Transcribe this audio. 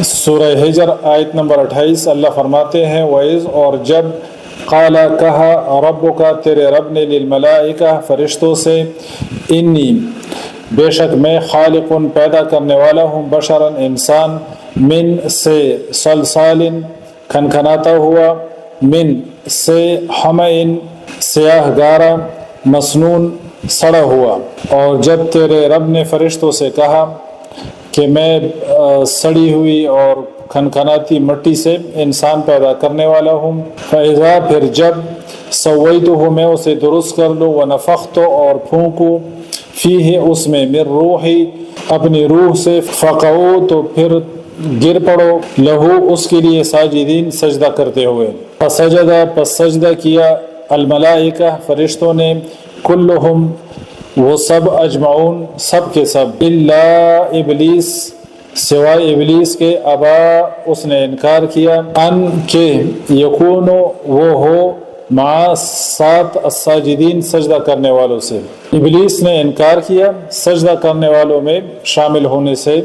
سورہ ہجر آیت نمبر 28 اللہ فرماتے ہیں وَإِذْ اور جب قال کہا ربک تیرے رب نے للملائکہ فرشتوں سے انی بے شک میں خالق پیدا کرنے والا ہوں بشرا انسان من سے صلصال کھنکھناتا ہوا من سے حمئن سیاہ گارا مسنون سڑا ہوا۔ اور جب تیرے رب نے فرشتوں سے کہا کہ میں سڑی ہوئی اور کھنکھناتی مٹی سے انسان پیدا کرنے والا ہوں، فَإِذَا پھر جب سویتہ میں اسے درست کر لوں وَنَفَخْتُ اور پھونکوں فیہ اس میں من روحی اپنی روح سے فقعوا تو پھر گر پڑو لہو اس کے لیے ساجدین سجدہ کرتے ہوئے۔ فسجدہ پس سجدہ کیا الملائکہ فرشتوں نے کلہم وہ سب اجمعون سب کے سب الا ابلیس سوائے ابلیس کے ابا اس نے انکار کیا ان کہ یکون وہ ہو مع ساتھ الساجدین سجدہ کرنے والوں سے۔ ابلیس نے انکار کیا سجدہ کرنے والوں میں شامل ہونے سے۔